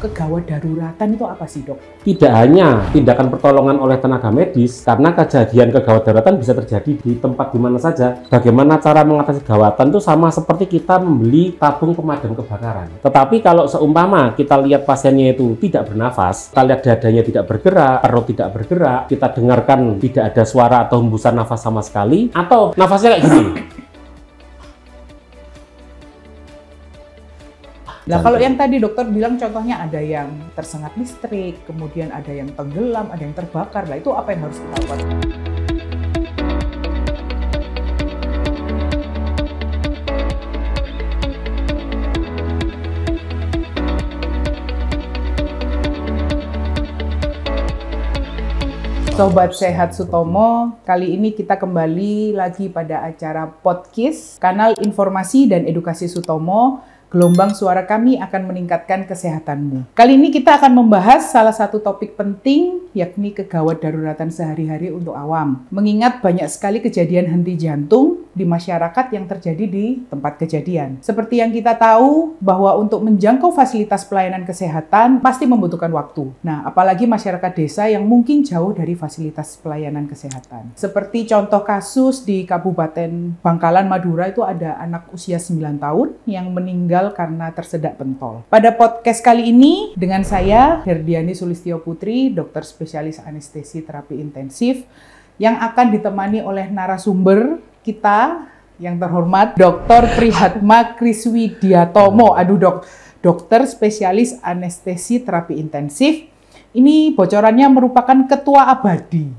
Kegawat daruratan itu apa sih, Dok? Tidak hanya tindakan pertolongan oleh tenaga medis, karena kejadian kegawat daruratan bisa terjadi di tempat di mana saja. Bagaimana cara mengatasi gawatan itu sama seperti kita membeli tabung pemadam kebakaran. Tetapi kalau seumpama kita lihat pasiennya itu tidak bernafas, kita lihat dadanya tidak bergerak, perut tidak bergerak, kita dengarkan tidak ada suara atau hembusan nafas sama sekali, atau nafasnya kayak gini. Nah, kalau yang tadi dokter bilang contohnya ada yang tersengat listrik, kemudian ada yang tenggelam, ada yang terbakar. Nah, itu apa yang harus kita lakukan? Sobat Sehat Sutomo, kali ini kita kembali lagi pada acara podcast Kanal Informasi dan Edukasi Sutomo. Gelombang suara kami akan meningkatkan kesehatanmu. Kali ini kita akan membahas salah satu topik penting, yakni kegawat daruratan sehari-hari untuk awam. Mengingat banyak sekali kejadian henti jantung di masyarakat yang terjadi di tempat kejadian. Seperti yang kita tahu bahwa untuk menjangkau fasilitas pelayanan kesehatan pasti membutuhkan waktu. Nah, apalagi masyarakat desa yang mungkin jauh dari fasilitas pelayanan kesehatan. Seperti contoh kasus di Kabupaten Bangkalan, Madura, itu ada anak usia 9 tahun yang meninggal karena tersedak pentol. Pada podcast kali ini dengan saya Herdiani Sulistyo Putri, dokter spesialis anestesi terapi intensif, yang akan ditemani oleh narasumber kita yang terhormat Dr. Prihatma Kriswidiatomo. Dokter spesialis anestesi terapi intensif. Ini bocorannya merupakan ketua abadi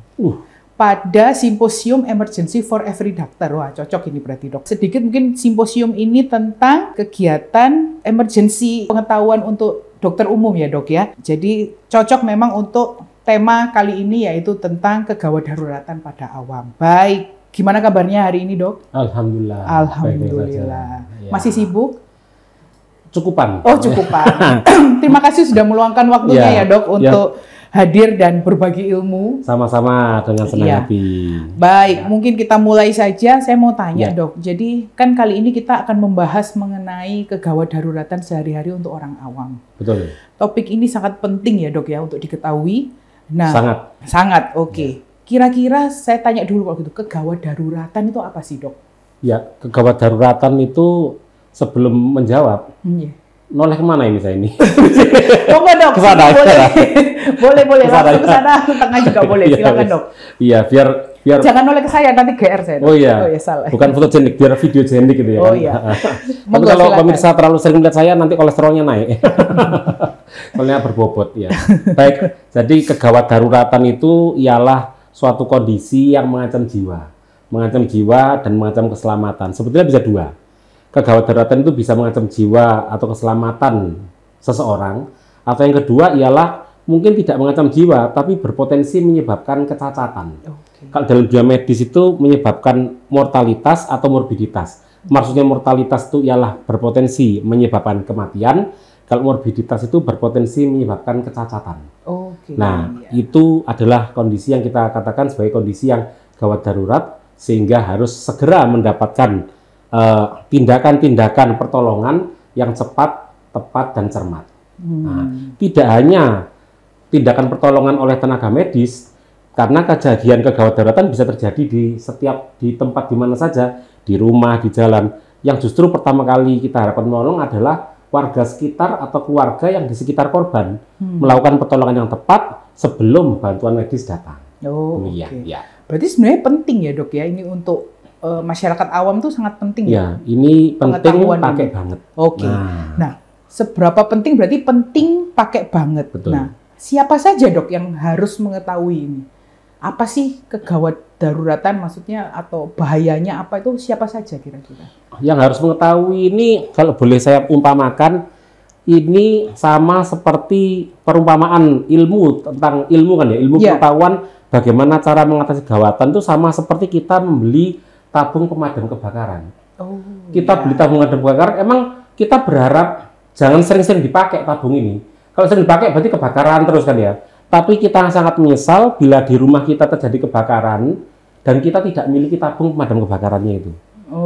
pada Simposium Emergency for Every Doctor. Wah, cocok ini berarti, Dok. Sedikit mungkin simposium ini tentang kegiatan emergency pengetahuan untuk dokter umum ya, Dok ya. Jadi cocok memang untuk tema kali ini, yaitu tentang kegawat daruratan pada awam. Baik, gimana kabarnya hari ini, Dok? Alhamdulillah. Alhamdulillah. Ya. Masih sibuk? Cukupan. Oh, cukupan. Terima kasih sudah meluangkan waktunya ya, Dok, untuk hadir dan berbagi ilmu. Sama-sama dengan senang hati. Baik, mungkin kita mulai saja. Saya mau tanya, Dok. Jadi kan kali ini kita akan membahas mengenai kegawat daruratan sehari-hari untuk orang awam. Betul. Topik ini sangat penting ya, Dok ya, untuk diketahui. Nah, sangat. Oke. Kira-kira saya tanya dulu kalau gitu, kegawat daruratan itu apa sih, Dok? Ya, kegawat daruratan itu sebelum menjawab. Noleh kemana ini saya ini? Oh enggak, Dok. Boleh. Langsung ke sana, ke tengah juga boleh. Silakan, Dok. Iya, biar jangan noleh ke saya, nanti GR saya, Dok. Oh iya, salah. Bukan fotogenik, biar videogenik gitu ya. Oh kan? iya. Tapi kalau pemirsa terlalu sering melihat saya, nanti kolesterolnya naik. Soalnya berbobot ya. Baik, jadi kegawat daruratan itu ialah suatu kondisi yang mengancam jiwa dan mengancam keselamatan. Sebetulnya bisa dua. Kegawat daruratan itu bisa mengancam jiwa atau keselamatan seseorang, atau yang kedua ialah mungkin tidak mengancam jiwa tapi berpotensi menyebabkan kecacatan. Kalau dalam dunia medis itu menyebabkan mortalitas atau morbiditas. Maksudnya mortalitas itu ialah berpotensi menyebabkan kematian, kalau morbiditas itu berpotensi menyebabkan kecacatan. Itu adalah kondisi yang kita katakan sebagai kondisi yang gawat darurat, sehingga harus segera mendapatkan tindakan-tindakan pertolongan yang cepat, tepat, dan cermat. Nah, tidak hanya tindakan pertolongan oleh tenaga medis, karena kejadian kegawat daruratan bisa terjadi di tempat di mana saja, di rumah, di jalan. Yang justru pertama kali kita harapkan menolong adalah warga sekitar atau keluarga yang di sekitar korban, melakukan pertolongan yang tepat sebelum bantuan medis datang. Berarti sebenarnya penting ya, Dok ya, ini untuk masyarakat awam tuh sangat penting ya. Ini penting pakai banget. Nah, seberapa penting berarti penting pakai banget. Betul. Nah, siapa saja, Dok, yang harus mengetahui ini? Apa sih kegawat daruratan maksudnya, atau bahayanya apa itu, siapa saja kira-kira? Yang harus mengetahui ini, kalau boleh saya umpamakan, ini sama seperti perumpamaan ilmu tentang ilmu kan ya, ilmu pengetahuan bagaimana cara mengatasi gawatan itu sama seperti kita membeli tabung pemadam kebakaran. Kita beli tabung pemadam kebakaran, emang kita berharap jangan sering-sering dipakai tabung ini. Kalau sering dipakai berarti kebakaran terus kan ya. Tapi kita sangat menyesal bila di rumah kita terjadi kebakaran dan kita tidak memiliki tabung pemadam kebakarannya itu.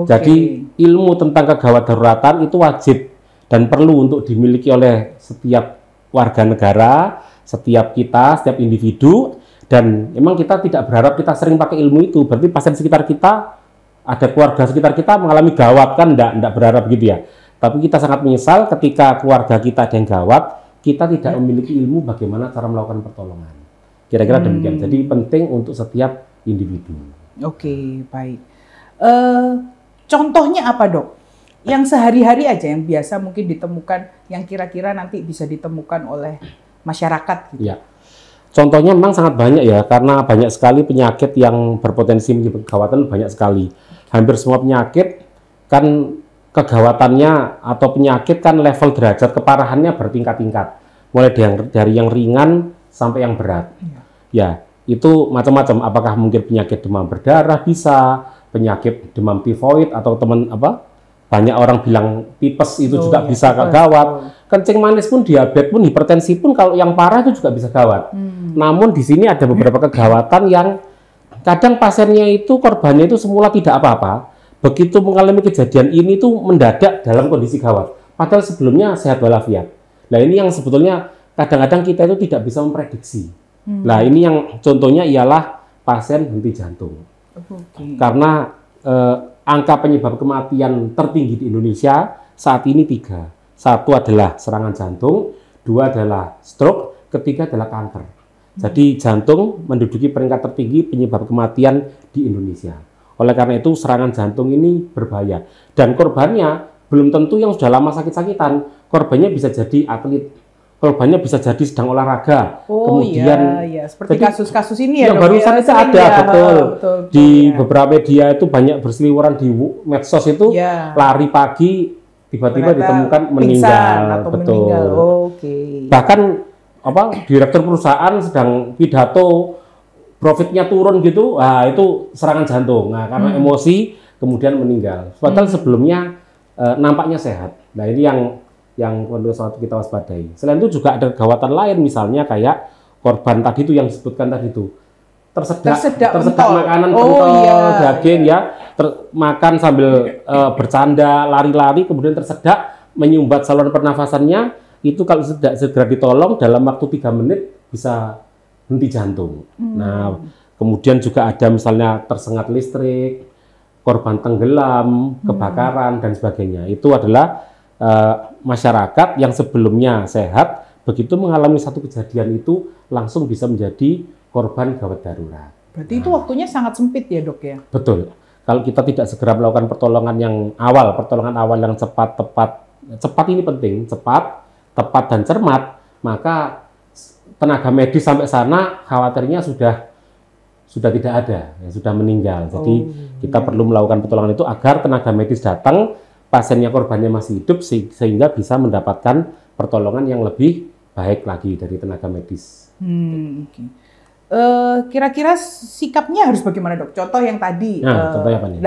Jadi ilmu tentang kegawat daruratan itu wajib dan perlu untuk dimiliki oleh setiap warga negara, setiap kita, setiap individu, dan memang kita tidak berharap kita sering pakai ilmu itu. Berarti pasien sekitar kita, ada keluarga sekitar kita mengalami gawat, kan enggak berharap gitu ya. Tapi kita sangat menyesal ketika keluarga kita ada yang gawat, kita tidak memiliki ilmu bagaimana cara melakukan pertolongan. Kira-kira demikian. Jadi penting untuk setiap individu. Oke, baik. Contohnya apa, Dok? Yang sehari-hari aja, yang biasa mungkin ditemukan, yang kira-kira nanti bisa ditemukan oleh masyarakat gitu. Ya. Contohnya memang sangat banyak ya, karena banyak sekali penyakit yang berpotensi menyebabkan kegawatan, banyak sekali. Hampir semua penyakit kan kegawatannya atau penyakit kan level derajat keparahannya bertingkat-tingkat. Mulai dari yang ringan sampai yang berat. Ya, itu macam-macam. Apakah mungkin penyakit demam berdarah bisa, penyakit demam tifoid atau banyak orang bilang tipes itu juga bisa gawat. Kencing manis pun, diabetes pun, hipertensi pun kalau yang parah itu juga bisa gawat. Namun di sini ada beberapa kegawatan yang kadang pasiennya itu, korbannya itu semula tidak apa-apa. Begitu mengalami kejadian ini tuh mendadak dalam kondisi gawat. Padahal sebelumnya sehat walafiat. Nah ini yang sebetulnya kadang-kadang kita itu tidak bisa memprediksi. Nah ini yang contohnya ialah pasien henti jantung. Karena angka penyebab kematian tertinggi di Indonesia saat ini 3. 1 adalah serangan jantung, 2 adalah stroke, 3 adalah kanker. Jadi jantung menduduki peringkat tertinggi penyebab kematian di Indonesia. Oleh karena itu serangan jantung ini berbahaya. Dan korbannya belum tentu yang sudah lama sakit-sakitan. Korbannya bisa jadi atlet, korbannya bisa jadi sedang olahraga. Kemudian iya. Seperti kasus-kasus ini ya, yang barusan itu ada, betul. Di ya. beberapa media itu banyak berseliweran di medsos itu, lari pagi tiba-tiba ditemukan meninggal. Betul. Bahkan direktur perusahaan sedang pidato, profitnya turun gitu, itu serangan jantung. Nah, karena emosi kemudian meninggal. Padahal sebelumnya nampaknya sehat. Nah, ini yang perlu kita waspadai. Selain itu juga ada kegawatan lain, misalnya kayak korban tadi itu yang disebutkan tadi itu tersedak makanan pentol, daging ya, makan sambil bercanda, lari-lari, kemudian tersedak, menyumbat saluran pernafasannya, itu kalau tidak segera ditolong dalam waktu 3 menit bisa henti jantung. Nah, kemudian juga ada misalnya tersengat listrik, korban tenggelam, kebakaran dan sebagainya. Itu adalah masyarakat yang sebelumnya sehat, begitu mengalami satu kejadian itu langsung bisa menjadi korban gawat darurat. Berarti itu waktunya sangat sempit ya, Dok ya? Betul. Kalau kita tidak segera melakukan pertolongan awal yang cepat, tepat ini penting, cepat, tepat dan cermat, maka tenaga medis sampai sana khawatirnya sudah tidak ada, ya, sudah meninggal. Jadi kita perlu melakukan pertolongan itu agar tenaga medis datang, pasiennya korbannya masih hidup sehingga bisa mendapatkan pertolongan yang lebih baik lagi dari tenaga medis. Kira-kira sikapnya harus bagaimana, Dok? Contoh yang tadi. Contohnya apa nih?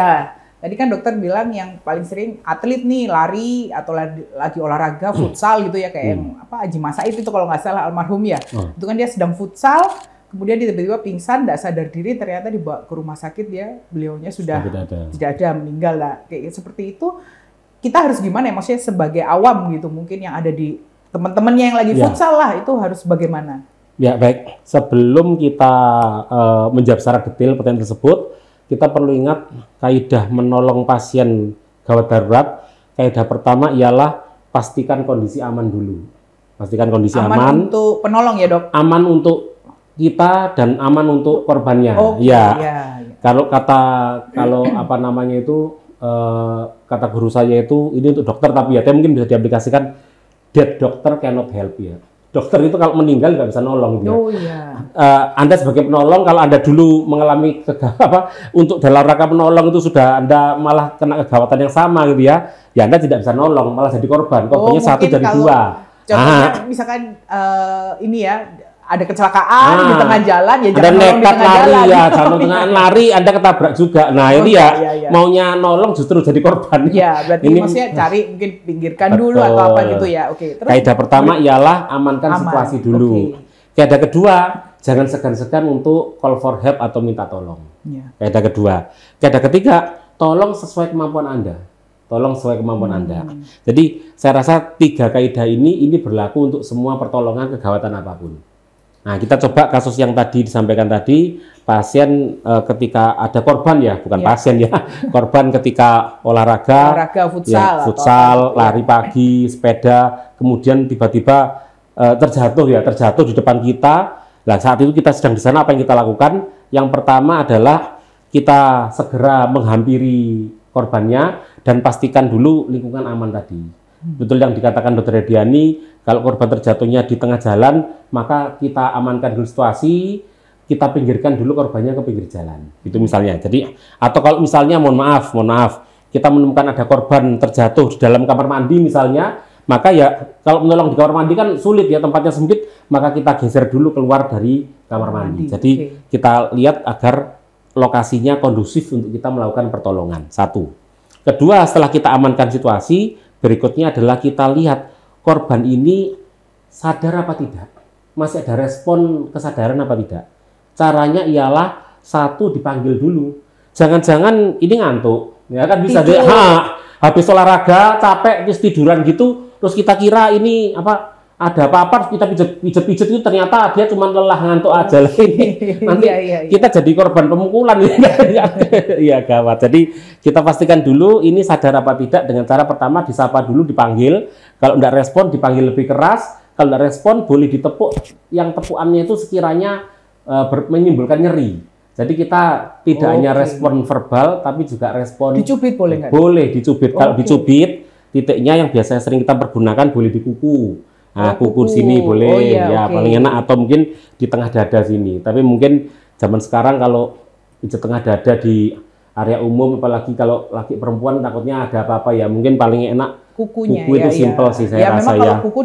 Tadi kan dokter bilang yang paling sering atlet nih lari atau lagi olahraga futsal gitu ya, kayak yang Haji Masaid itu kalau nggak salah, almarhum ya. Itu kan dia sedang futsal, kemudian dia tiba-tiba pingsan, nggak sadar diri, ternyata dibawa ke rumah sakit, beliaunya sudah tidak ada, meninggal lah. Kayak seperti itu, kita harus gimana ya? Maksudnya sebagai awam gitu, mungkin yang ada di teman-temannya yang lagi futsal lah, itu harus bagaimana? Ya baik, sebelum kita menjawab secara detail pertanyaan tersebut, kita perlu ingat kaidah menolong pasien gawat darurat. Kaidah pertama ialah pastikan kondisi aman dulu. Pastikan kondisi aman untuk penolong ya, Dok? Aman untuk kita dan aman untuk korbannya. Kalau kata guru saya itu, ini untuk dokter tapi mungkin bisa diaplikasikan, dead doctor cannot help ya. Dokter itu kalau meninggal nggak bisa nolong gitu Anda sebagai penolong, kalau Anda dulu mengalami untuk dalam rangka menolong itu sudah Anda malah kena kegawatan yang sama gitu ya Anda tidak bisa nolong, malah jadi korbannya 1 dari 2. Contohnya misalkan ini ya, ada kecelakaan di tengah jalan, ya jangan nolong di tengah jalan. Jangan tengah lari, Anda ketabrak juga. Nah ini maunya nolong justru jadi korban. Ya, berarti ini maksudnya cari mungkin pinggirkan dulu atau apa gitu ya. Terus kaidah pertama ialah amankan situasi dulu. Kaidah kedua, jangan segan-segan untuk call for help atau minta tolong. Kaidah kedua. Kaidah ketiga, tolong sesuai kemampuan Anda. tolong sesuai kemampuan Anda. Jadi saya rasa 3 kaidah ini berlaku untuk semua pertolongan kegawatan apapun. Nah, kita coba kasus yang tadi disampaikan tadi, pasien ketika ada korban ya, bukan pasien ya, korban ketika olahraga futsal, lari pagi, sepeda, kemudian tiba-tiba terjatuh di depan kita. Nah, saat itu kita sedang di sana, apa yang kita lakukan? Yang pertama adalah kita segera menghampiri korbannya dan pastikan dulu lingkungan aman tadi. Betul yang dikatakan Dr. Ediani, kalau korban terjatuhnya di tengah jalan, maka kita amankan dulu situasi, kita pinggirkan dulu korbannya ke pinggir jalan. Itu misalnya. Jadi, atau kalau misalnya mohon maaf, kita menemukan ada korban terjatuh di dalam kamar mandi misalnya, maka ya kalau menolong di kamar mandi kan sulit ya, tempatnya sempit, maka kita geser dulu keluar dari kamar mandi. Jadi kita lihat agar lokasinya kondusif untuk kita melakukan pertolongan. 1. Kedua, setelah kita amankan situasi, berikutnya adalah kita lihat korban ini sadar apa tidak, masih ada respon kesadaran apa tidak. Caranya ialah 1, dipanggil dulu. Jangan-jangan ini ngantuk, ya kan bisa deh. Habis olahraga capek terus tiduran gitu, terus kita kira ini ada apa-apa, kita pijet-pijet itu ternyata dia cuma lelah ngantuk aja lah ini. Nanti kita jadi korban pemukulan. Iya gawat. Jadi kita pastikan dulu ini sadar apa tidak dengan cara pertama disapa dulu, dipanggil. Kalau tidak respon dipanggil lebih keras. Kalau tidak respon boleh ditepuk. Yang tepukannya itu sekiranya menimbulkan nyeri. Jadi kita tidak hanya respon verbal tapi juga respon dicubit boleh nggak? Boleh dicubit. Kalau dicubit titiknya yang biasanya sering kita pergunakan boleh di kuku. Nah, kuku sini boleh, paling enak, atau mungkin di tengah dada sini. Tapi mungkin zaman sekarang kalau di tengah dada di area umum, apalagi kalau laki perempuan takutnya ada apa-apa ya, mungkin paling enak kuku itu simple sih saya rasa ya. Kalau kuku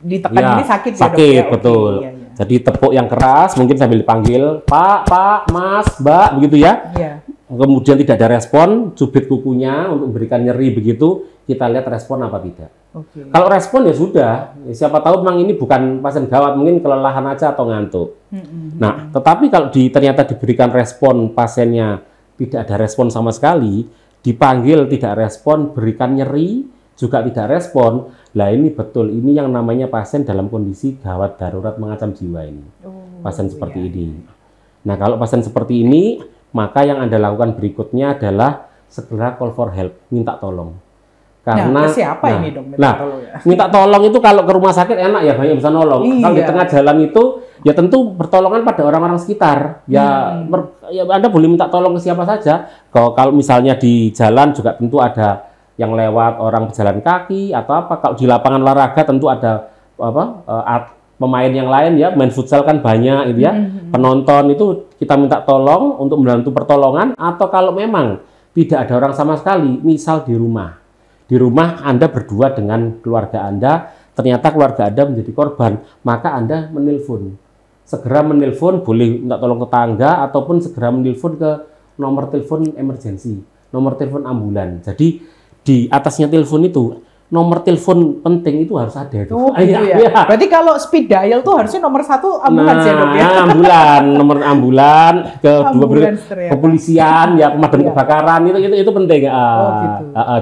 ditekan ini sakit ya, sakit betul. Jadi tepuk yang keras, mungkin sambil dipanggil Pak, Mas, Mbak, begitu ya. Kemudian tidak ada respon, cubit kukunya untuk memberikan nyeri begitu, kita lihat respon apa tidak. Kalau respon ya sudah, siapa tahu memang ini bukan pasien gawat, mungkin kelelahan aja atau ngantuk. Nah, tetapi kalau ternyata diberikan respon, pasiennya tidak ada respon sama sekali, dipanggil tidak respon, berikan nyeri juga tidak respon, lah ini betul, ini yang namanya pasien dalam kondisi gawat darurat mengancam jiwa ini. Pasien seperti ini. Nah, kalau pasien seperti ini, maka yang Anda lakukan berikutnya adalah segera call for help, minta tolong. Karena siapa ini dong tolong ya? Minta tolong itu kalau ke rumah sakit enak ya, banyak bisa nolong. Kalau di tengah jalan itu ya tentu pertolongan pada orang-orang sekitar. Ya Anda boleh minta tolong ke siapa saja. Kalau misalnya di jalan juga tentu ada yang lewat, orang berjalan kaki atau apa. Kalau di lapangan olahraga tentu ada pemain yang lain ya, main futsal kan banyak gitu ya. Penonton itu kita minta tolong untuk membantu pertolongan, atau kalau memang tidak ada orang sama sekali, misal di rumah Anda berdua dengan keluarga Anda, ternyata keluarga Anda menjadi korban, maka Anda menelpon. Segera menelpon, boleh minta tolong tetangga, ataupun segera menelpon ke nomor telepon emergensi, nomor telepon ambulan. Jadi di atasnya telepon itu, nomor telepon penting itu harus ada itu. Berarti kalau speed dial tuh harusnya nomor 1 ambulans ya dok ya? Nomor ambulan, kepolisian, ya pemadam kebakaran itu penting.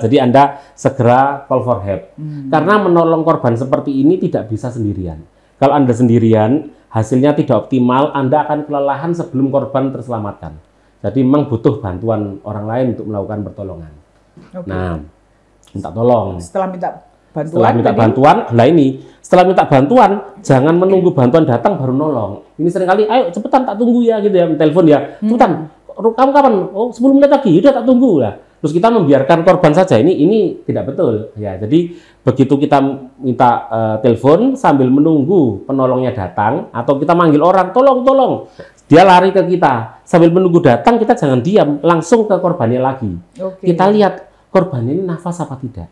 Jadi Anda segera call for help. Karena menolong korban seperti ini tidak bisa sendirian. Kalau Anda sendirian, hasilnya tidak optimal, Anda akan kelelahan sebelum korban terselamatkan. Jadi memang butuh bantuan orang lain untuk melakukan pertolongan. Nah, minta tolong. Setelah minta bantuan, jangan menunggu bantuan datang baru nolong. Ini seringkali, ayo cepetan tak tunggu ya gitu ya, telepon ya. Cepetan, kamu kapan? Oh 10 menit lagi, udah tak tunggu lah. Terus kita membiarkan korban saja, ini tidak betul ya. Jadi begitu kita minta telepon sambil menunggu penolongnya datang, atau kita manggil orang, tolong, dia lari ke kita. Sambil menunggu datang, kita jangan diam, langsung ke korbannya lagi. Kita lihat korban ini nafas apa tidak.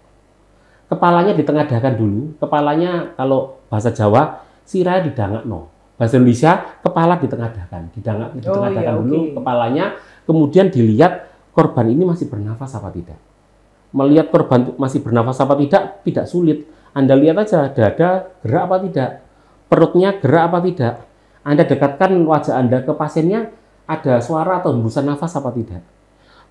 Kepalanya ditengadahkan dulu. Kepalanya kalau bahasa Jawa sirah didangakno. Bahasa Indonesia kepala ditengadahkan. Ditengadahkan dulu kepalanya. Kemudian dilihat korban ini masih bernafas apa tidak. Melihat korban masih bernafas apa tidak sulit. Anda lihat aja dada gerak apa tidak. Perutnya gerak apa tidak. Anda dekatkan wajah Anda ke pasiennya, ada suara atau hembusan nafas apa tidak.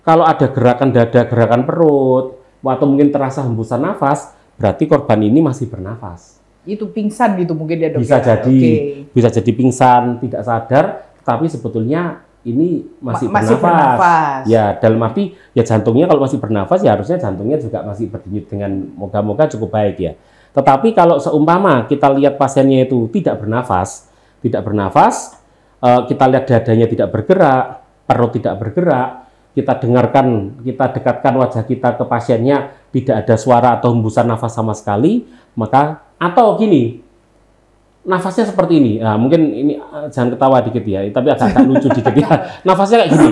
Kalau ada gerakan dada, gerakan perut, atau mungkin terasa hembusan nafas, berarti korban ini masih bernafas. Itu pingsan gitu mungkin ya dok? Bisa jadi, bisa jadi pingsan, tidak sadar, tapi sebetulnya ini masih bernafas. Ya, dalam arti ya jantungnya kalau masih bernafas ya harusnya jantungnya juga masih berdenyut dengan moga-moga cukup baik ya. Tetapi kalau seumpama kita lihat pasiennya itu tidak bernafas, kita lihat dadanya tidak bergerak, perut tidak bergerak, kita dengarkan, kita dekatkan wajah kita ke pasiennya, tidak ada suara atau hembusan nafas sama sekali, maka atau gini, nafasnya seperti ini. Nah, mungkin ini jangan ketawa dikit ya, tapi agak lucu dikit ya. Nafasnya kayak gini.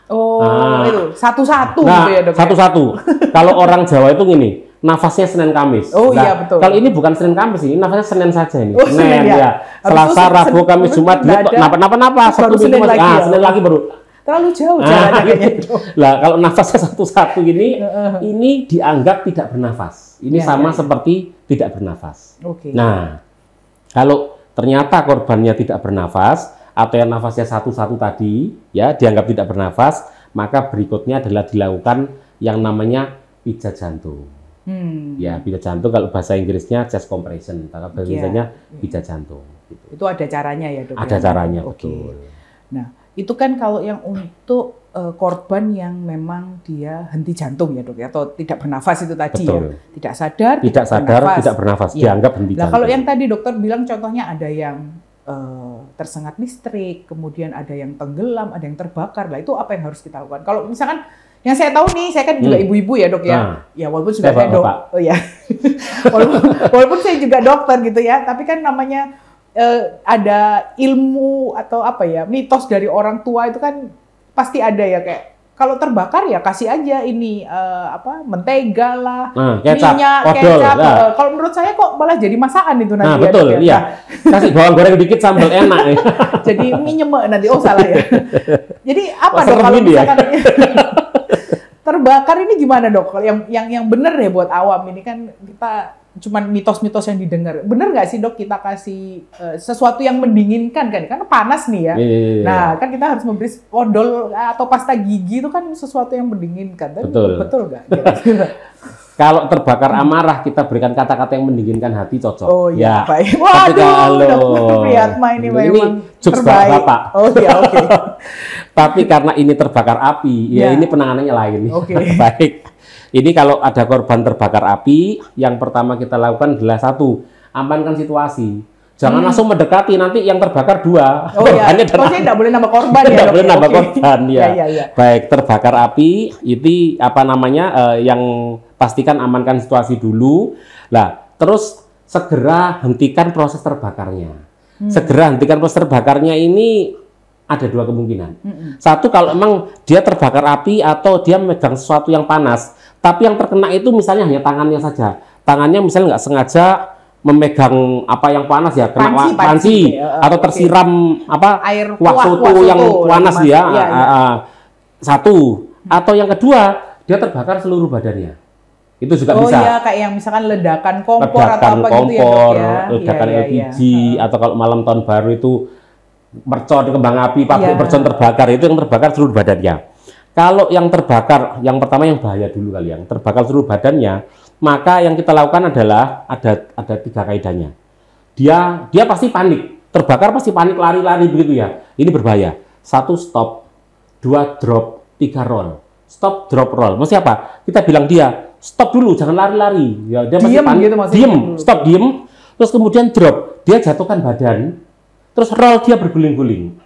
Oh, itu satu-satu nah, gitu ya dok? Satu-satu. Kalau orang Jawa itu gini, nafasnya Senin Kamis. Oh nah, iya betul. Kalau ini bukan Senin Kamis ini, nafasnya Senin saja ini. Oh, Senin ya. Selasa, Rabu, Kamis, Jumat, napa-napa. Sabtu, Senin lagi. Senin lagi baru. Terlalu jauh jalannya kayaknya. Lah kalau nafasnya satu-satu ini dianggap tidak bernafas. Ini sama seperti tidak bernafas. Nah, kalau ternyata korbannya tidak bernafas atau yang nafasnya satu-satu tadi ya dianggap tidak bernafas, maka berikutnya adalah dilakukan yang namanya pijat jantung. Ya, pijat jantung kalau bahasa Inggrisnya chest compression, kalau bahasa Indonesia pijat jantung. Gitu. Itu ada caranya ya dok? Ada caranya, betul. Nah, itu kan kalau yang untuk korban yang memang dia henti jantung ya dok ya, atau tidak bernafas itu tadi. Betul. Ya, tidak sadar, tidak bernafas, dianggap henti jantung. Nah, kalau yang tadi dokter bilang contohnya ada yang tersengat listrik, kemudian ada yang tenggelam, ada yang terbakar. Lah itu apa yang harus kita lakukan? Kalau misalkan yang saya tahu nih, saya kan juga ibu-ibu ya dok ya. Ya walaupun juga saya dok, oh ya, walaupun saya juga dokter gitu ya, tapi kan namanya ada ilmu atau apa ya, mitos dari orang tua itu kan pasti ada ya, kayak kalau terbakar ya kasih aja ini mentega lah, minyak, kecap. Kalau menurut saya kok malah jadi masakan itu nanti. Betul, iya. Kasih bawang goreng dikit sambal enak ya. Jadi mie nyemek nanti, salah ya. Jadi apa dok kalau misalkan terbakar ini gimana dok? Yang benar ya buat awam ini kan kita cuman mitos-mitos yang didengar. Bener nggak sih dok kita kasih sesuatu yang mendinginkan kan? Karena panas nih ya. Nah kan kita harus memberi odol atau pasta gigi itu kan sesuatu yang mendinginkan. Betul nggak? Kalau terbakar amarah kita berikan kata-kata yang mendinginkan hati cocok. Oh iya. Baik. Waduh, Dr. Priyatma ini memang terbaik. Bapak. Oh iya, oke. Tapi karena ini terbakar api, ya ini penanganannya lain. Baik. Ini kalau ada korban terbakar api, yang pertama kita lakukan adalah satu, amankan situasi. Jangan langsung mendekati, nanti yang terbakar dua. Oh iya, maksudnya tidak boleh nambah korban ya? Tidak boleh nambah korban, ya. Baik, terbakar api, itu apa namanya, yang pastikan amankan situasi dulu. Nah, terus segera hentikan proses terbakarnya. Segera hentikan proses terbakarnya ini ada dua kemungkinan. Satu, kalau memang dia terbakar api atau dia memegang sesuatu yang panas, tapi yang terkena itu misalnya hanya tangannya saja. Tangannya misalnya nggak sengaja memegang apa yang panas ya, kena panci atau tersiram air kuah soto yang panas ya. Satu. Atau yang kedua, dia terbakar seluruh badannya. Itu juga bisa. Oh iya, kayak yang misalkan ledakan kompor atau apa gitu ya dok ya. Ledakan LPG, atau kalau malam tahun baru itu mercon, kembang api, pabrik mercon terbakar, itu yang terbakar seluruh badannya. Kalau yang terbakar, yang pertama yang bahaya dulu kali, yang terbakar seluruh badannya, maka yang kita lakukan adalah ada tiga kaidahnya. Dia pasti panik, terbakar pasti panik, lari-lari begitu ya. Ini berbahaya. Satu, stop. Dua, drop. Tiga, roll. Stop, drop, roll. Maksudnya apa? Kita bilang dia, stop dulu, jangan lari-lari. Ya, dia pasti panik. Gitu, diem, stop, diem. Terus kemudian drop. Dia jatuhkan badan. Terus roll, dia berguling-guling.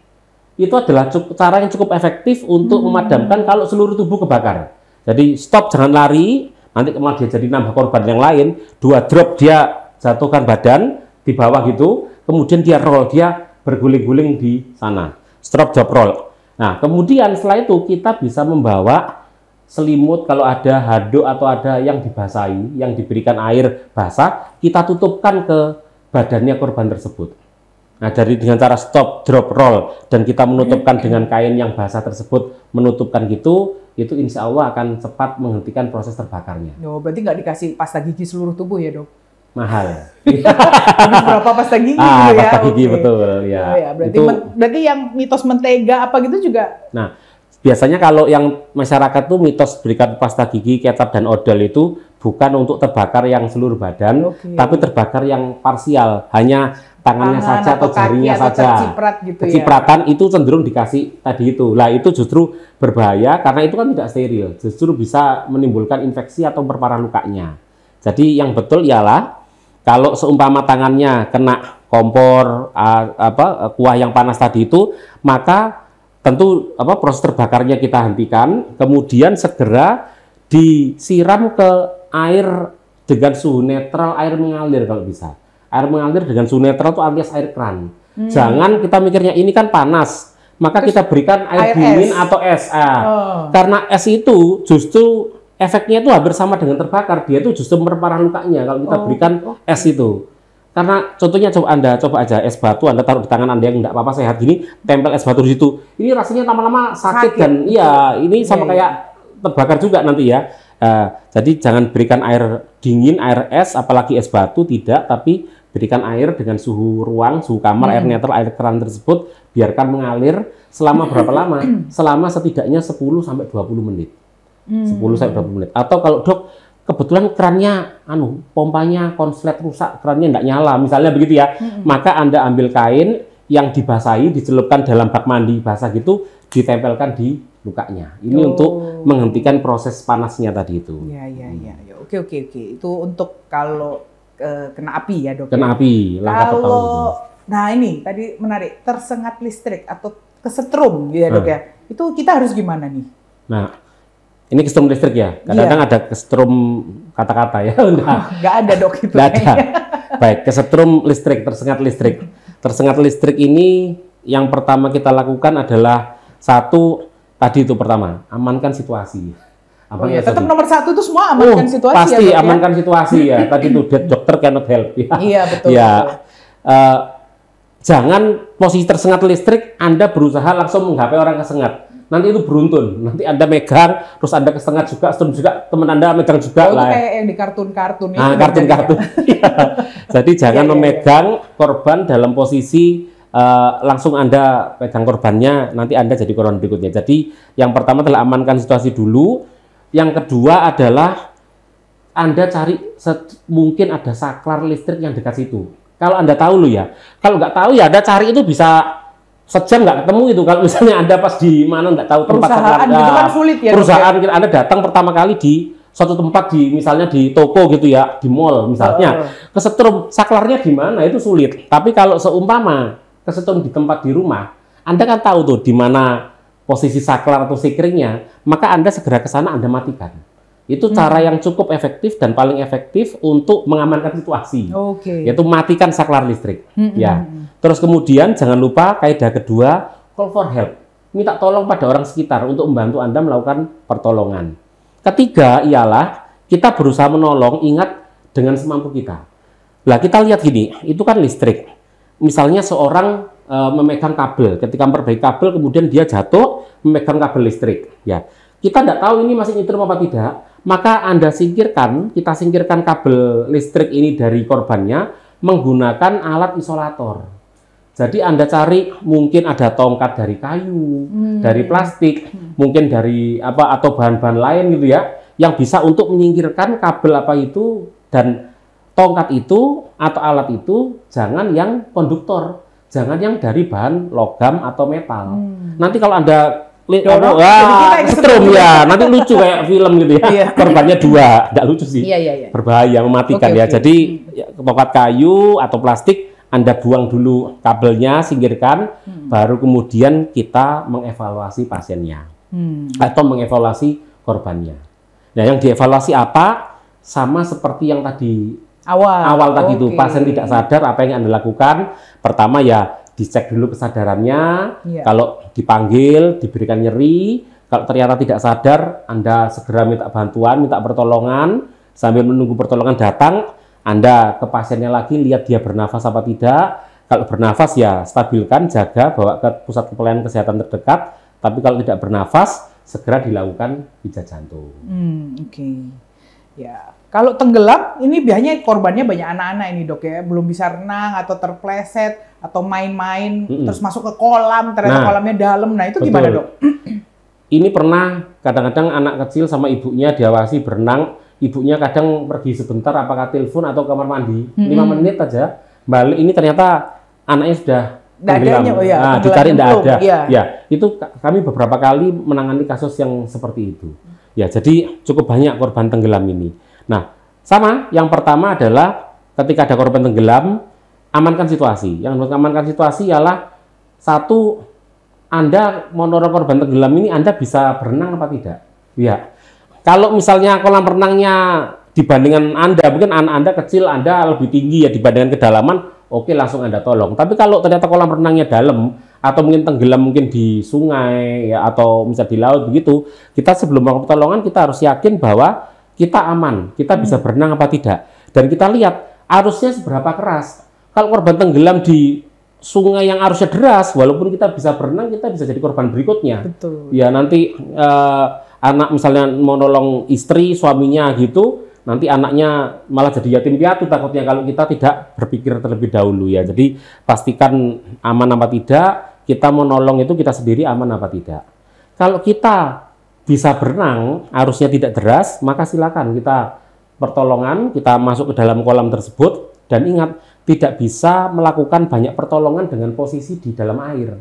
Itu adalah cara yang cukup efektif untuk memadamkan kalau seluruh tubuh kebakar. Jadi stop, jangan lari, nanti malah dia jadi nambah korban yang lain. Dua, drop, dia jatuhkan badan di bawah gitu, kemudian dia roll, dia berguling-guling di sana. Stop, drop, roll. Nah, kemudian setelah itu kita bisa membawa selimut, kalau ada handuk atau ada yang dibasahi, yang diberikan air basah, kita tutupkan ke badannya korban tersebut. Nah, dengan cara stop, drop, roll, dan kita menutupkan dengan kain yang basah tersebut, menutupkan gitu, itu insya Allah akan cepat menghentikan proses terbakarnya. Oh, berarti nggak dikasih pasta gigi seluruh tubuh ya dok? Mahal. Habis berapa pasta gigi gitu ya? Pasta gigi betul ya. Oh, ya. Berarti yang mitos mentega apa gitu juga? Nah, biasanya kalau yang masyarakat tuh mitos berikan pasta gigi, kecap dan odol itu bukan untuk terbakar yang seluruh badan, tapi terbakar yang parsial, hanya tangannya saja atau jarinya saja. Gitu Kecipratan itu cenderung dikasih tadi itu. Lah itu justru berbahaya karena itu kan tidak steril, justru bisa menimbulkan infeksi atau memperparah lukanya. Jadi yang betul ialah kalau seumpama tangannya kena kompor kuah yang panas tadi itu, maka tentu proses terbakarnya kita hentikan, kemudian segera disiram ke air dengan suhu netral, air mengalir kalau bisa. Air mengalir dengan suhu netral itu alias air keran. Jangan kita mikirnya ini kan panas, maka kita berikan air dingin atau es. Karena es itu justru efeknya itu hampir sama dengan terbakar, dia itu justru memperparah lukanya kalau kita berikan es itu. Karena contohnya coba aja es batu Anda taruh di tangan Anda yang enggak apa-apa sehat gini, tempel es batu di situ. Ini rasanya lama-lama sakit dan iya, ini sama kayak terbakar juga nanti ya. Jadi jangan berikan air dingin, air es, apalagi es batu tidak, tapi berikan air dengan suhu ruang, suhu kamar, air netral, air keran tersebut, biarkan mengalir selama berapa lama? Selama setidaknya 10 sampai 20 menit. 10 sampai 20 menit. Atau kalau dok kebetulan kerannya pompanya konslet rusak, kerannya tidak nyala misalnya begitu ya, maka Anda ambil kain yang dibasahi, dicelupkan dalam bak mandi basah gitu, ditempelkan di lukanya. Ini untuk menghentikan proses panasnya tadi itu. Ya. Oke. Itu untuk kalau kena api ya dok. Kena api. Nah ini tadi menarik, tersengat listrik atau kesetrum ya dok ya. Itu kita harus gimana nih? Nah, ini kesetrum listrik ya. Kadang-kadang ada kesetrum kata-kata ya. Nggak ada dok itu. Nggak ada. Baik, kesetrum listrik, tersengat listrik. Tersengat listrik ini yang pertama kita lakukan adalah tadi itu pertama, amankan situasi. Tetap nomor satu itu semua amankan situasi pasti ya. Amankan situasi ya. Tadi itu dokter cannot help ya. Iya betul. Ya. Jangan posisi tersengat listrik Anda berusaha langsung menggapai orang kesengat. Nanti itu beruntun. Nanti Anda megang, terus Anda kesengat juga, teman Anda megang juga lah. Itu kayak yang di kartun-kartun itu. Kartun-kartun. Jadi jangan memegang korban dalam posisi langsung Anda pegang korbannya, nanti Anda jadi korban berikutnya. Jadi yang pertama adalah amankan situasi dulu. Yang kedua adalah Anda cari mungkin ada saklar listrik yang dekat situ. Kalau Anda tahu loh ya. Kalau nggak tahu ya Anda cari itu bisa sejam nggak ketemu itu. Kalau misalnya Anda pas di mana nggak tahu tempat saklar. Itu kan sulit ya. Perusahaan ya? Anda datang pertama kali di suatu tempat misalnya di toko gitu ya, di mall misalnya. Kesetrum saklarnya di mana itu sulit. Tapi kalau seumpama kesetrum di tempat di rumah, Anda kan tahu tuh di mana posisi saklar atau sikringnya, maka Anda segera ke sana, Anda matikan. Itu cara yang cukup efektif dan paling efektif untuk mengamankan situasi. Yaitu matikan saklar listrik. Ya. Terus kemudian jangan lupa kaidah kedua, call for help. Minta tolong pada orang sekitar untuk membantu Anda melakukan pertolongan. Ketiga ialah kita berusaha menolong, ingat dengan semampu kita. Lah kita lihat gini, itu kan listrik. Misalnya seorang memegang kabel, ketika memperbaiki kabel kemudian dia jatuh memegang kabel listrik. Ya, kita tidak tahu ini masih nyetrum apa tidak, maka kita singkirkan kabel listrik ini dari korbannya menggunakan alat isolator. Jadi Anda cari mungkin ada tongkat dari kayu, dari plastik, mungkin dari atau bahan-bahan lain gitu ya, yang bisa untuk menyingkirkan kabel apa itu, dan tongkat itu atau alat itu jangan yang konduktor, jangan yang dari bahan logam atau metal. Nanti kalau Anda kesetrum ya, nanti lucu kayak film gitu ya. Korbannya 2, tidak lucu sih. Berbahaya, mematikan ya. Jadi tongkat kayu atau plastik Anda buang dulu kabelnya, singkirkan, baru kemudian kita mengevaluasi pasiennya atau mengevaluasi korbannya. Nah, yang dievaluasi apa? Sama seperti yang tadi awal tadi itu, pasien tidak sadar, apa yang Anda lakukan? Pertama ya dicek dulu kesadarannya. Kalau dipanggil, diberikan nyeri. Kalau ternyata tidak sadar, Anda segera minta bantuan, minta pertolongan. Sambil menunggu pertolongan datang, Anda ke pasiennya lagi, lihat dia bernafas apa tidak. Kalau bernafas ya stabilkan, jaga, bawa ke pusat pelayanan kesehatan terdekat. Tapi kalau tidak bernafas, segera dilakukan pijat jantung. Ya, kalau tenggelam ini biasanya korbannya banyak anak-anak ini dok ya, belum bisa renang atau terpleset atau main-main terus masuk ke kolam, ternyata kolamnya dalam. Nah itu gimana dok? ini pernah kadang-kadang anak kecil sama ibunya diawasi berenang, ibunya kadang pergi sebentar apakah telepon atau kamar mandi, 5 menit aja balik, ini ternyata anaknya sudah tenggelam. Dicari tidak ada. Ya, itu kami beberapa kali menangani kasus yang seperti itu. Ya, jadi cukup banyak korban tenggelam ini. Nah, sama yang pertama adalah ketika ada korban tenggelam, amankan situasi. Yang mengamankan situasi ialah satu, Anda menolong korban tenggelam ini, Anda bisa berenang apa tidak? Ya, kalau misalnya kolam renangnya dibandingkan Anda, mungkin anak Anda kecil, Anda lebih tinggi ya dibandingkan kedalaman, oke langsung Anda tolong. Tapi kalau ternyata kolam renangnya dalam, atau mungkin tenggelam mungkin di sungai ya, atau misalnya di laut begitu, kita sebelum melakukan pertolongan kita harus yakin bahwa kita aman, kita bisa berenang apa tidak. Dan kita lihat arusnya seberapa keras. Kalau korban tenggelam di sungai yang arusnya deras, walaupun kita bisa berenang, kita bisa jadi korban berikutnya. Betul. Ya nanti anak misalnya mau nolong istri, suaminya gitu, nanti anaknya malah jadi yatim piatu takutnya kalau kita tidak berpikir terlebih dahulu ya. Jadi pastikan aman apa tidak, kita mau nolong itu kita sendiri aman apa tidak. Kalau kita bisa berenang, arusnya tidak deras, maka silakan kita pertolongan, kita masuk ke dalam kolam tersebut, dan ingat, tidak bisa melakukan banyak pertolongan dengan posisi di dalam air.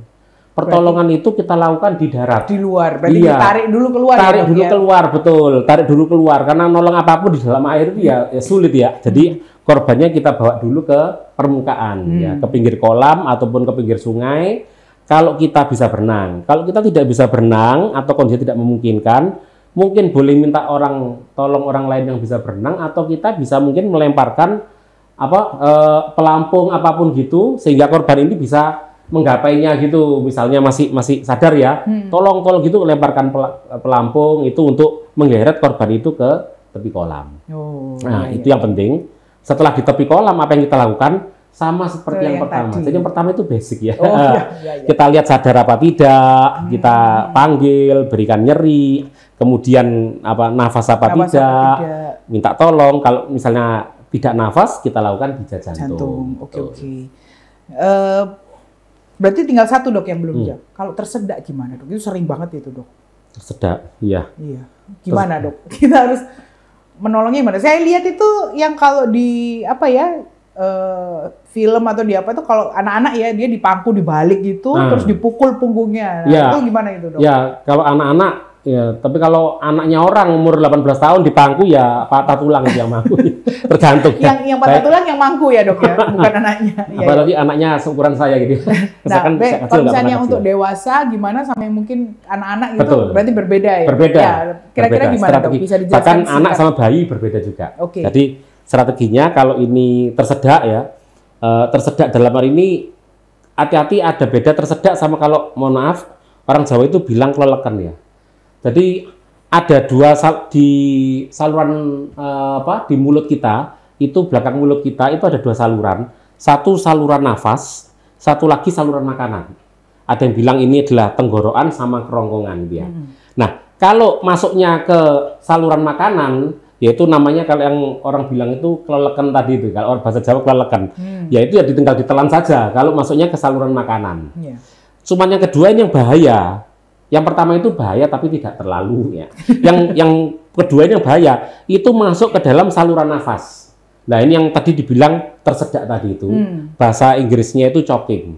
Pertolongan berarti itu kita lakukan di darat. Di luar, berarti tarik dulu keluar. Tarik dulu keluar, betul. Tarik dulu keluar, karena nolong apapun di dalam air itu ya sulit ya. Jadi korbannya kita bawa dulu ke permukaan, ya, ke pinggir kolam ataupun ke pinggir sungai. Kalau kita bisa berenang, kalau kita tidak bisa berenang atau kondisi tidak memungkinkan, mungkin boleh minta tolong orang lain yang bisa berenang, atau kita bisa mungkin melemparkan pelampung apapun gitu, sehingga korban ini bisa menggapainya gitu. Misalnya masih sadar ya, tolong gitu lemparkan pelampung itu untuk menggeret korban itu ke tepi kolam. Itu yang penting. Setelah di tepi kolam, apa yang kita lakukan? Sama seperti yang pertama. Jadi yang pertama itu basic ya. Kita lihat sadar apa tidak, kita panggil, berikan nyeri, kemudian nafas apa tidak, minta tolong. Kalau misalnya tidak nafas, kita lakukan pijat jantung. Oke. Berarti tinggal satu dok yang belum jawab. Kalau tersedak gimana dok? Itu sering banget itu dok. Tersedak, iya. Gimana dok? Kita harus menolongnya gimana? Saya lihat itu yang kalau di film atau di apa itu kalau anak-anak ya dia dipangku dibalik gitu terus dipukul punggungnya. Itu gimana itu dok? Ya kalau anak-anak ya, tapi kalau anaknya orang umur 18 tahun dipangku ya patah tulang yang mangku. Tergantung. Yang patah tulang yang mangku ya dok ya, bukan anaknya. Apalagi anaknya seukuran saya gitu. Nah, kalau misalnya untuk dewasa gimana sama yang mungkin anak-anak gitu, berarti berbeda ya? Berbeda. Ya, kira-kira gimana dok? Bisa dijelaskan? Bahkan anak sama bayi berbeda juga. Jadi strateginya kalau ini tersedak ya, tersedak dalam hari ini hati-hati ada beda tersedak sama kalau mohon maaf orang Jawa itu bilang kelelekan ya. Jadi ada dua di saluran di mulut kita, itu belakang mulut kita itu ada dua saluran. Satu saluran nafas, satu lagi saluran makanan. Ada yang bilang ini adalah tenggorokan sama kerongkongan dia. Nah, kalau masuknya ke saluran makanan, yaitu namanya kalau yang orang bilang itu kelelekan tadi itu, kalau orang bahasa Jawa kelelekan. Yaitu ya tinggal ditelan saja kalau masuknya ke saluran makanan. Cuman yang kedua ini yang bahaya. Yang pertama itu bahaya tapi tidak terlalu ya. Yang kedua ini yang bahaya itu masuk ke dalam saluran nafas. Nah ini yang tadi dibilang tersedak tadi itu. Bahasa Inggrisnya itu choking.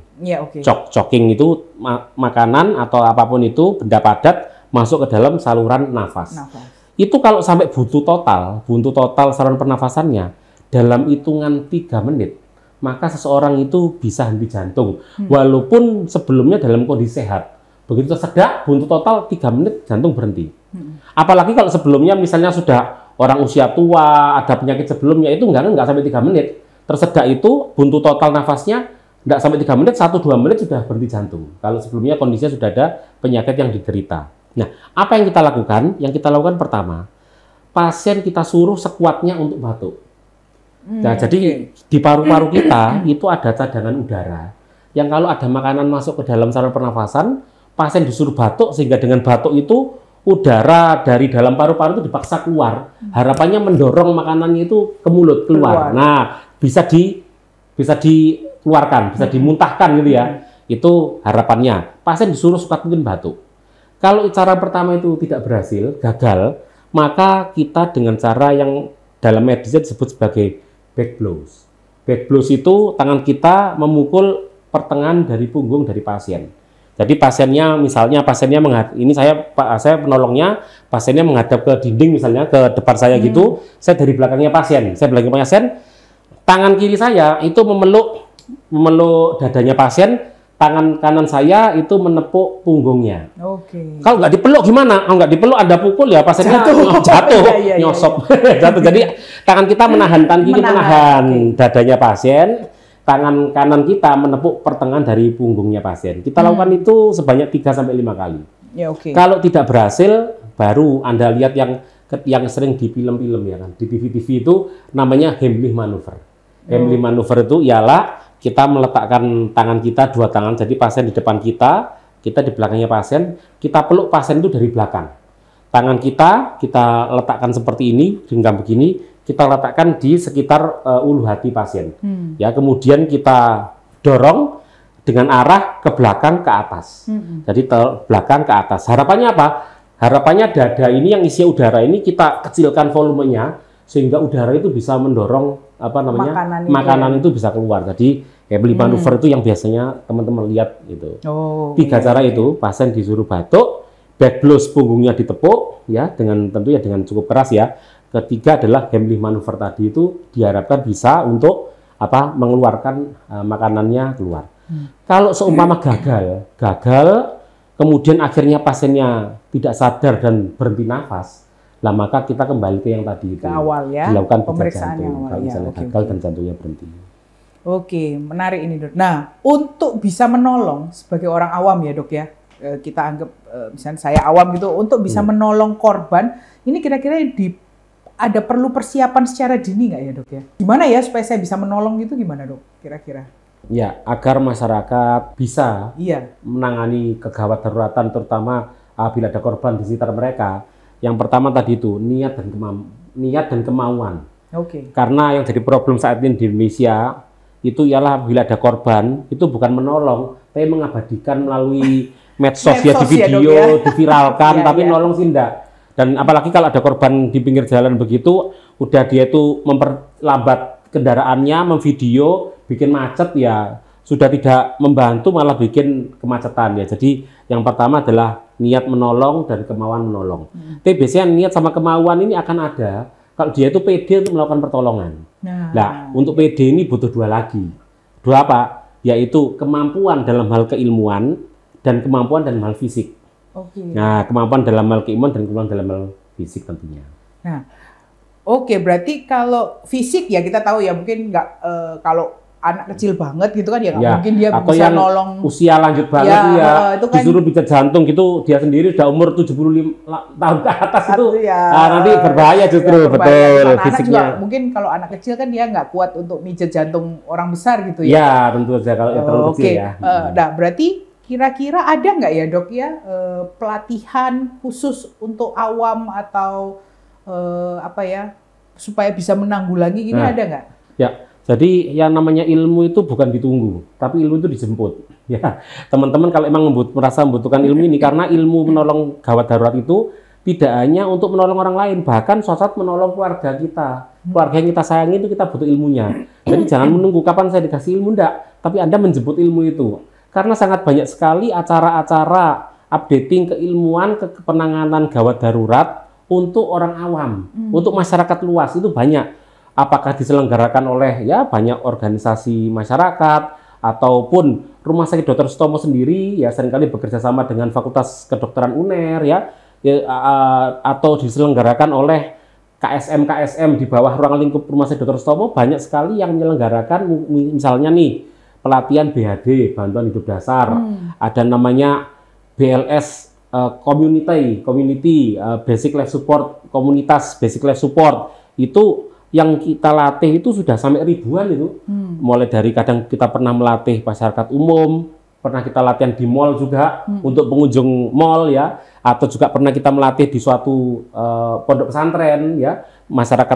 Choking itu makanan atau apapun itu benda padat masuk ke dalam saluran nafas. Itu kalau sampai buntu total saluran pernafasannya dalam hitungan 3 menit, maka seseorang itu bisa henti jantung. Walaupun sebelumnya dalam kondisi sehat. Begitu tersedak, buntu total 3 menit jantung berhenti. Apalagi kalau sebelumnya misalnya sudah orang usia tua, ada penyakit sebelumnya, itu enggak sampai 3 menit. Tersedak itu buntu total nafasnya enggak sampai 3 menit, 1-2 menit sudah berhenti jantung. Kalau sebelumnya kondisinya sudah ada penyakit yang diderita. Nah, apa yang kita lakukan? Yang kita lakukan pertama, pasien kita suruh sekuatnya untuk batuk. Nah, jadi di paru-paru kita itu ada cadangan udara. Yang kalau ada makanan masuk ke dalam saluran pernafasan, pasien disuruh batuk sehingga dengan batuk itu udara dari dalam paru-paru itu dipaksa keluar. Harapannya mendorong makanannya itu ke mulut keluar. Nah, bisa dikeluarkan, bisa dimuntahkan gitu ya. Itu harapannya. Pasien disuruh sekuat mungkin batuk. Kalau cara pertama itu tidak berhasil, gagal, maka kita dengan cara yang dalam medis disebut sebagai back blows. Back blows itu tangan kita memukul pertengahan dari punggung dari pasien. Jadi pasiennya, misalnya pasiennya ini saya penolongnya, pasiennya menghadap ke dinding misalnya, ke depan saya gitu, saya dari belakangnya pasien, tangan kiri saya itu memeluk dadanya pasien, tangan kanan saya itu menepuk punggungnya. Oke. Kalau nggak dipeluk gimana? Kalau nggak dipeluk Anda pukul ya pasiennya jatuh, nyosop. Jatuh. Jadi tangan kita menahan, tangan kiri menahan dadanya pasien, tangan kanan kita menepuk pertengahan dari punggungnya pasien. Kita lakukan itu sebanyak 3 sampai 5 kali. Ya, oke. Kalau tidak berhasil, baru Anda lihat yang sering di film-film ya kan, di TV-TV itu namanya Heimlich maneuver. Heimlich maneuver itu ialah kita meletakkan tangan kita, 2 tangan, jadi pasien di depan kita di belakangnya pasien, kita peluk pasien itu dari belakang. Tangan kita letakkan seperti ini, genggam begini, kita letakkan di sekitar ulu hati pasien. Ya, kemudian kita dorong dengan arah ke belakang ke atas. Jadi belakang ke atas. Harapannya apa? Harapannya dada ini yang isi udara ini kita kecilkan volumenya sehingga udara itu bisa mendorong makanan itu bisa keluar. Jadi Heimlich maneuver itu yang biasanya teman-teman lihat gitu. 3 cara itu, pasien disuruh batuk, back blows punggungnya ditepuk ya tentunya dengan cukup keras ya. Ketiga adalah Heimlich maneuver tadi itu diharapkan bisa untuk mengeluarkan makanannya keluar. Kalau seumpama gagal, kemudian akhirnya pasiennya tidak sadar dan berhenti nafas, maka kita kembali ke yang tadi itu, dilakukan pemeriksaan yang awal. Kalau misalnya gagal dan jantungnya berhenti. Oke, menarik ini dok. Nah, untuk bisa menolong sebagai orang awam ya dok ya, kita anggap misalnya saya awam gitu, untuk bisa menolong korban, ini kira-kira ada perlu persiapan secara dini nggak ya dok ya? Gimana ya supaya saya bisa menolong gitu, gimana dok kira-kira? Ya, agar masyarakat bisa menangani kegawat daruratan, terutama bila ada korban di sekitar mereka. Yang pertama tadi itu niat dan kemauan. Karena yang jadi problem saat ini di Indonesia itu ialah bila ada korban itu bukan menolong, tapi mengabadikan melalui medsos ya, di video, diviralkan, tapi nolong sih enggak. Dan apalagi kalau ada korban di pinggir jalan begitu, udah dia itu memperlambat kendaraannya, memvideo, bikin macet ya, sudah tidak membantu malah bikin kemacetan ya. Jadi yang pertama adalah niat menolong dan kemauan menolong. Tapi biasanya niat sama kemauan ini akan ada kalau dia itu pede untuk melakukan pertolongan. Nah, untuk pede ini butuh 2 lagi. 2 apa? Yaitu kemampuan dalam hal keilmuan dan kemampuan dalam hal fisik. Nah, kemampuan dalam hal keilmuan dan kemampuan dalam hal fisik tentunya. Nah, berarti kalau fisik ya kita tahu ya mungkin nggak kalau anak kecil banget gitu kan ya nggak mungkin dia atau bisa yang nolong usia lanjut banget itu kan, disuruh pijat jantung gitu dia sendiri udah umur 75 tahun ke atas itu nanti berbahaya justru. Betul, fisiknya. Juga, mungkin kalau anak kecil kan dia nggak kuat untuk mijet jantung orang besar gitu ya. Ya tentu saja kalau yang terlalu kecil ya. Nah berarti kira-kira ada nggak ya dok ya pelatihan khusus untuk awam atau supaya bisa menanggulangi ini ada nggak? Ya. Jadi yang namanya ilmu itu bukan ditunggu, tapi ilmu itu dijemput. Ya, teman-teman kalau emang merasa membutuhkan ilmu ini, karena ilmu menolong gawat darurat itu tidak hanya untuk menolong orang lain, bahkan suatu saat menolong keluarga kita. Keluarga yang kita sayangi itu kita butuh ilmunya. Jadi jangan menunggu kapan saya dikasih ilmu, enggak, tapi Anda menjemput ilmu itu. Karena sangat banyak sekali acara-acara updating keilmuan, penanganan gawat darurat untuk orang awam, untuk masyarakat luas itu banyak. Apakah diselenggarakan oleh banyak organisasi masyarakat ataupun Rumah Sakit Dr. Sutomo sendiri ya seringkali bekerja sama dengan Fakultas Kedokteran UNER atau diselenggarakan oleh KSM di bawah ruang lingkup Rumah Sakit Dr. Sutomo banyak sekali yang menyelenggarakan misalnya nih pelatihan BHD, bantuan hidup dasar, ada namanya BLS community basic life support, komunitas basic life support itu yang kita latih itu sudah sampai ribuan itu. Mulai dari kadang kita pernah melatih masyarakat umum, pernah kita latihan di mall juga untuk pengunjung mall ya, atau juga pernah kita melatih di suatu pondok pesantren ya, masyarakat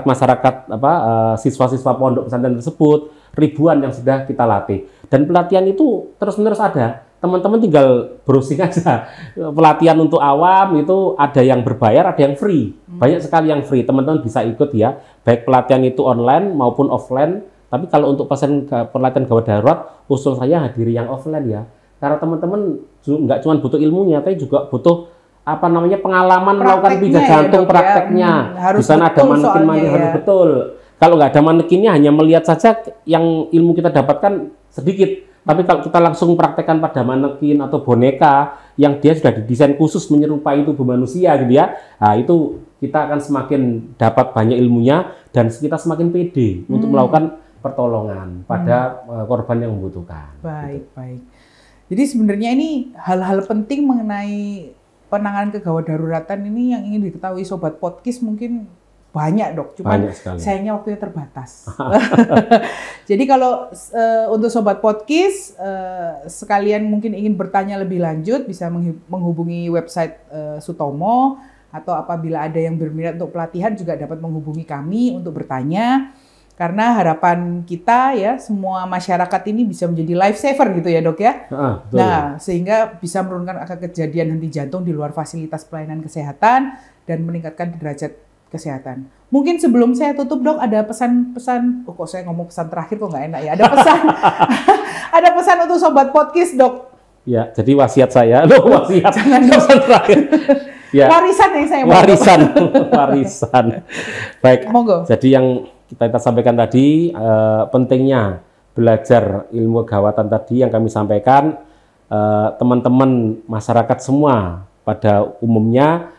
siswa-siswa pondok pesantren tersebut, ribuan yang sudah kita latih. Dan pelatihan itu terus-menerus ada, teman-teman tinggal browsing aja. Pelatihan untuk awam itu ada yang berbayar, ada yang free. Banyak sekali yang free. Teman-teman bisa ikut ya. Baik pelatihan itu online maupun offline. Tapi kalau untuk pelatihan gawat darurat, usul saya hadiri yang offline ya. Karena teman-teman nggak cuma butuh ilmunya, tapi juga butuh pengalaman melakukan pijat jantung prakteknya. Di sana ada manekin harus betul. Kalau nggak ada manekinnya, hanya melihat saja yang ilmu kita dapatkan sedikit. Tapi kalau kita langsung praktekkan pada manekin atau boneka yang dia sudah didesain khusus menyerupai tubuh manusia gitu ya, nah itu kita akan semakin dapat banyak ilmunya dan kita semakin pede untuk melakukan pertolongan pada korban yang membutuhkan. Baik, baik. Jadi sebenarnya ini hal-hal penting mengenai penanganan kegawat daruratan ini yang ingin diketahui Sobat Podcast mungkin banyak dok, cuman sayangnya waktunya terbatas. Jadi kalau untuk Sobat Podcast sekalian mungkin ingin bertanya lebih lanjut bisa menghubungi website Sutomo atau apabila ada yang berminat untuk pelatihan juga dapat menghubungi kami untuk bertanya. Karena harapan kita ya semua masyarakat ini bisa menjadi life saver gitu ya dok ya. Nah sehingga bisa menurunkan angka kejadian henti jantung di luar fasilitas pelayanan kesehatan dan meningkatkan derajat kesehatan. Mungkin sebelum saya tutup dok ada pesan-pesan, kok saya ngomong pesan terakhir kok nggak enak ya. Ada pesan, ada pesan untuk Sobat Podcast dok. Ya jadi wasiat saya, wasiat jangan pesan terakhir. Ya. Warisan yang saya mau. Warisan. Baik. Monggo. Jadi yang kita sampaikan tadi pentingnya belajar ilmu kegawatan tadi yang kami sampaikan, teman-teman masyarakat semua pada umumnya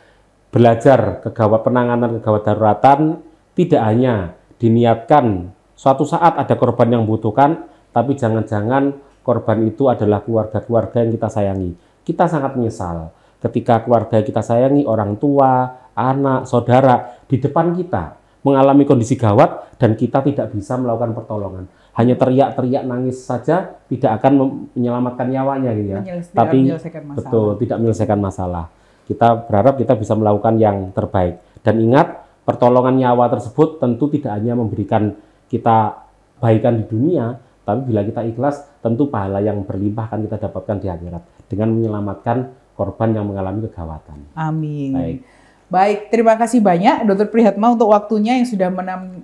belajar penanganan kegawat daruratan tidak hanya diniatkan suatu saat ada korban yang membutuhkan, tapi jangan-jangan korban itu adalah keluarga-keluarga yang kita sayangi. Kita sangat menyesal ketika keluarga yang kita sayangi, orang tua, anak, saudara di depan kita mengalami kondisi gawat dan kita tidak bisa melakukan pertolongan. Hanya teriak-teriak nangis saja tidak akan menyelamatkan nyawanya gitu ya. Tapi betul tidak menyelesaikan masalah. Kita berharap kita bisa melakukan yang terbaik. Dan ingat, pertolongan nyawa tersebut tentu tidak hanya memberikan kita kebaikan di dunia, tapi bila kita ikhlas, tentu pahala yang berlimpah akan kita dapatkan di akhirat dengan menyelamatkan korban yang mengalami kegawatan. Amin. Baik, terima kasih banyak Dr. Prihatma untuk waktunya yang sudah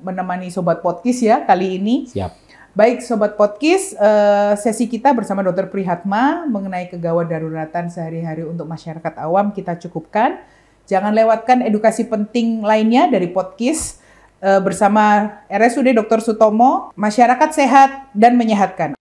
menemani Sobat Podcast ya kali ini. Siap. Baik Sobat Podcast, sesi kita bersama Dr. Prihatma mengenai kegawat daruratan sehari-hari untuk masyarakat awam kita cukupkan. Jangan lewatkan edukasi penting lainnya dari podcast bersama RSUD Dr. Sutomo, masyarakat sehat dan menyehatkan.